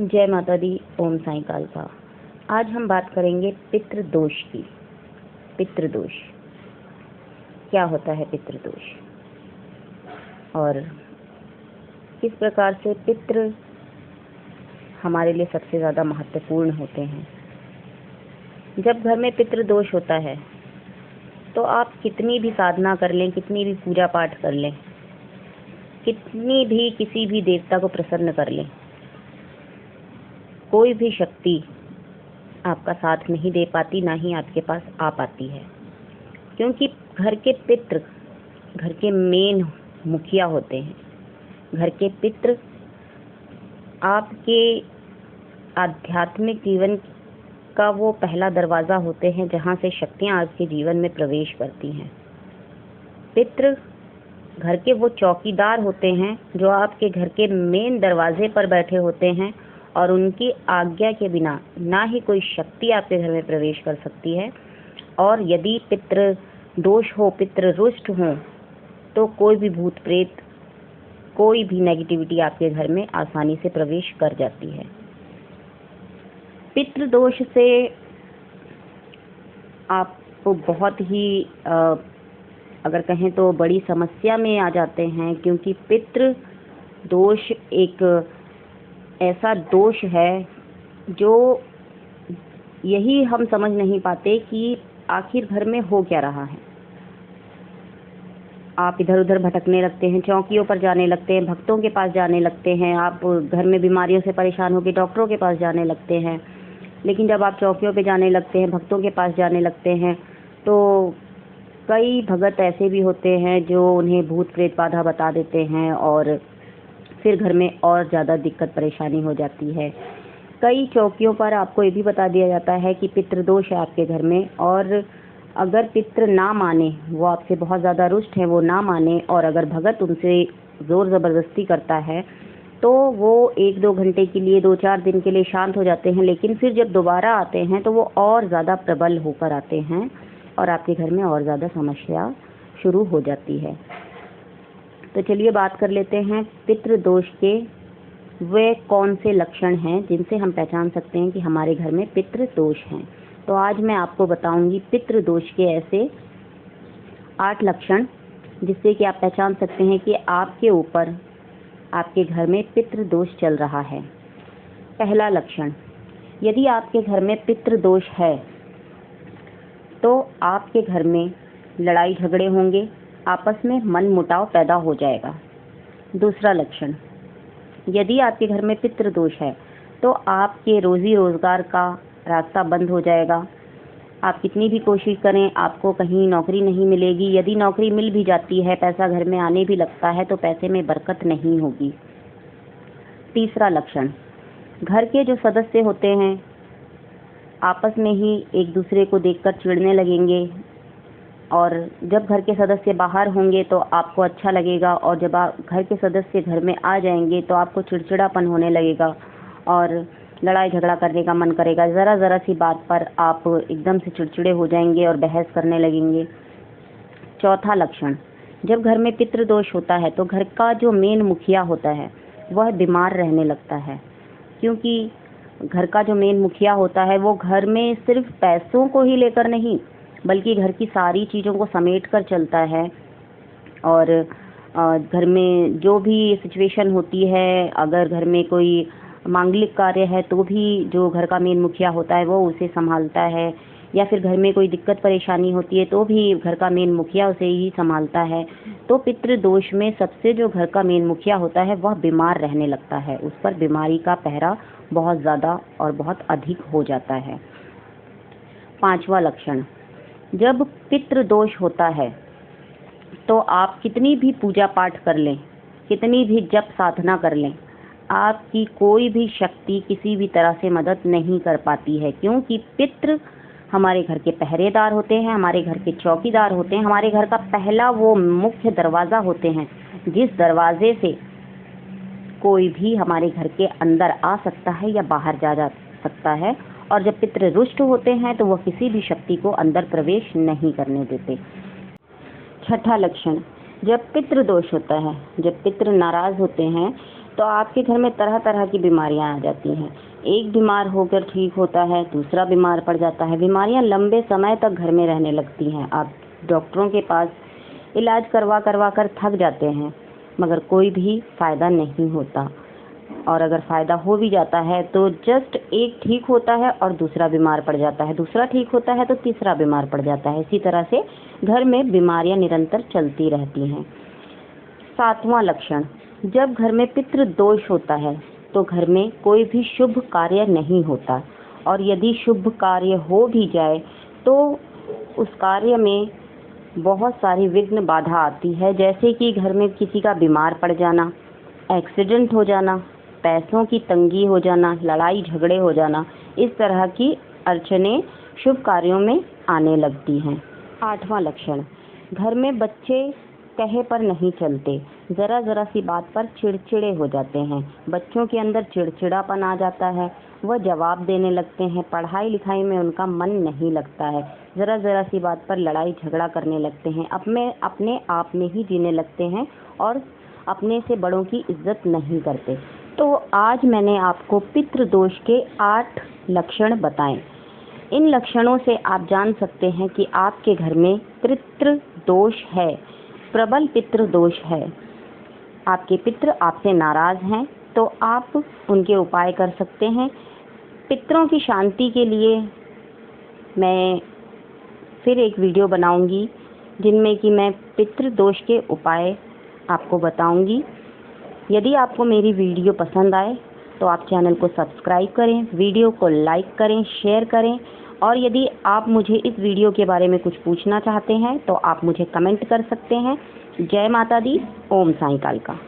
जय माता दी। ओम साई कालका। आज हम बात करेंगे पितृदोष की। पितृदोष क्या होता है? पितृदोष और किस प्रकार से पितृ हमारे लिए सबसे ज़्यादा महत्वपूर्ण होते हैं। जब घर में पितृदोष होता है तो आप कितनी भी साधना कर लें, कितनी भी पूजा पाठ कर लें, कितनी भी किसी भी देवता को प्रसन्न कर लें, कोई भी शक्ति आपका साथ नहीं दे पाती, ना ही आपके पास आ पाती है। क्योंकि घर के पितृ घर के मेन मुखिया होते हैं। घर के पितृ आपके आध्यात्मिक जीवन का वो पहला दरवाज़ा होते हैं जहाँ से शक्तियाँ आपके जीवन में प्रवेश करती हैं। पितृ घर के वो चौकीदार होते हैं जो आपके घर के मेन दरवाजे पर बैठे होते हैं और उनकी आज्ञा के बिना ना ही कोई शक्ति आपके घर में प्रवेश कर सकती है। और यदि पितृ दोष हो, पितृ रुष्ट हो, तो कोई भी भूत प्रेत, कोई भी नेगेटिविटी आपके घर में आसानी से प्रवेश कर जाती है। पितृ दोष से आप बहुत ही अगर कहें तो बड़ी समस्या में आ जाते हैं। क्योंकि पितृ दोष एक ऐसा दोष है जो यही हम समझ नहीं पाते कि आखिर घर में हो क्या रहा है। आप इधर उधर भटकने लगते हैं, चौकियों पर जाने लगते हैं, भक्तों के पास जाने लगते हैं, आप घर में बीमारियों से परेशान होकर डॉक्टरों के पास जाने लगते हैं। लेकिन जब आप चौकियों पे जाने लगते हैं, भक्तों के पास जाने लगते हैं, तो कई भगत ऐसे भी होते हैं जो उन्हें भूत प्रेत बाधा बता देते हैं और फिर घर में और ज़्यादा दिक्कत परेशानी हो जाती है। कई चौकियों पर आपको ये भी बता दिया जाता है कि पितृदोष है आपके घर में, और अगर पितृ ना माने, वो आपसे बहुत ज़्यादा रुष्ट है, वो ना माने और अगर भगत उनसे ज़ोर ज़बरदस्ती करता है तो वो 1-2 घंटे के लिए, 2-4 दिन के लिए शांत हो जाते हैं। लेकिन फिर जब दोबारा आते हैं तो वो और ज़्यादा प्रबल होकर आते हैं और आपके घर में और ज़्यादा समस्या शुरू हो जाती है। तो चलिए बात कर लेते हैं पितृदोष के वे कौन से लक्षण हैं जिनसे हम पहचान सकते हैं कि हमारे घर में पितृदोष हैं। तो आज मैं आपको बताऊंगी पितृदोष के ऐसे 8 लक्षण जिससे कि आप पहचान सकते हैं कि आपके ऊपर, आपके घर में पितृदोष चल रहा है। पहला लक्षण, यदि आपके घर में पितृदोष है तो आपके घर में लड़ाई झगड़े होंगे, आपस में मन मुटाव पैदा हो जाएगा। दूसरा लक्षण, यदि आपके घर में पितृदोष है तो आपके रोजी रोजगार का रास्ता बंद हो जाएगा। आप कितनी भी कोशिश करें, आपको कहीं नौकरी नहीं मिलेगी। यदि नौकरी मिल भी जाती है, पैसा घर में आने भी लगता है, तो पैसे में बरकत नहीं होगी। तीसरा लक्षण, घर के जो सदस्य होते हैं आपस में ही एक दूसरे को देखकर चिढ़ने लगेंगे, और जब घर के सदस्य बाहर होंगे तो आपको अच्छा लगेगा, और जब आप घर के सदस्य घर में आ जाएंगे तो आपको चिड़चिड़ापन होने लगेगा और लड़ाई झगड़ा करने का मन करेगा। ज़रा ज़रा सी बात पर आप एकदम से चिड़चिड़े हो जाएंगे और बहस करने लगेंगे। चौथा लक्षण, जब घर में पितृदोष होता है तो घर का जो मेन मुखिया होता है वह बीमार रहने लगता है। क्योंकि घर का जो मेन मुखिया होता है वो घर में सिर्फ पैसों को ही लेकर नहीं, बल्कि घर की सारी चीज़ों को समेट कर चलता है। और घर में जो भी सिचुएशन होती है, अगर घर में कोई मांगलिक कार्य है तो भी जो घर का मेन मुखिया होता है वो उसे संभालता है, या फिर घर में कोई दिक्कत परेशानी होती है तो भी घर का मेन मुखिया उसे ही संभालता है। तो पितृदोष में सबसे जो घर का मेन मुखिया होता है वह बीमार रहने लगता है, उस पर बीमारी का पहरा बहुत ज़्यादा और बहुत अधिक हो जाता है। पांचवा लक्षण, जब पितृदोष होता है तो आप कितनी भी पूजा पाठ कर लें, कितनी भी जप साधना कर लें, आपकी कोई भी शक्ति किसी भी तरह से मदद नहीं कर पाती है। क्योंकि पितृ हमारे घर के पहरेदार होते हैं, हमारे घर के चौकीदार होते हैं, हमारे घर का पहला वो मुख्य दरवाज़ा होते हैं जिस दरवाजे से कोई भी हमारे घर के अंदर आ सकता है या बाहर जा सकता है। और जब पितृ रुष्ट होते हैं तो वह किसी भी शक्ति को अंदर प्रवेश नहीं करने देते। छठा लक्षण, जब पितृ दोष होता है, जब पितृ नाराज होते हैं तो आपके घर में तरह तरह की बीमारियां आ जाती हैं। एक बीमार होकर ठीक होता है, दूसरा बीमार पड़ जाता है। बीमारियां लंबे समय तक घर में रहने लगती हैं। आप डॉक्टरों के पास इलाज करवा कर थक जाते हैं, मगर कोई भी फ़ायदा नहीं होता। और अगर फ़ायदा हो भी जाता है तो जस्ट एक ठीक होता है और दूसरा बीमार पड़ जाता है, दूसरा ठीक होता है तो तीसरा बीमार पड़ जाता है। इसी तरह से घर में बीमारियां निरंतर चलती रहती हैं। 7वां लक्षण, जब घर में पितृ दोष होता है तो घर में कोई भी शुभ कार्य नहीं होता, और यदि शुभ कार्य हो भी जाए तो उस कार्य में बहुत सारी विघ्न बाधा आती है, जैसे कि घर में किसी का बीमार पड़ जाना, एक्सीडेंट हो जाना, पैसों की तंगी हो जाना, लड़ाई झगड़े हो जाना। इस तरह की अड़चनें शुभ कार्यों में आने लगती हैं। 8वां लक्षण, घर में बच्चे कहे पर नहीं चलते, ज़रा सी बात पर चिड़चिड़े हो जाते हैं। बच्चों के अंदर चिड़चिड़ापन आ जाता है, वह जवाब देने लगते हैं, पढ़ाई लिखाई में उनका मन नहीं लगता है, ज़रा सी बात पर लड़ाई झगड़ा करने लगते हैं, अपने आप में ही जीने लगते हैं और अपने से बड़ों की इज्जत नहीं करते। तो आज मैंने आपको पितृ दोष के 8 लक्षण बताएं। इन लक्षणों से आप जान सकते हैं कि आपके घर में पितृ दोष है, प्रबल पितृ दोष है। आपके पितृ आपसे नाराज़ हैं तो आप उनके उपाय कर सकते हैं। पितरों की शांति के लिए मैं फिर एक वीडियो बनाऊंगी जिनमें कि मैं पितृ दोष के उपाय आपको बताऊंगी। यदि आपको मेरी वीडियो पसंद आए तो आप चैनल को सब्सक्राइब करें, वीडियो को लाइक करें, शेयर करें, और यदि आप मुझे इस वीडियो के बारे में कुछ पूछना चाहते हैं तो आप मुझे कमेंट कर सकते हैं। जय माता दी, ओम साईं कालिका।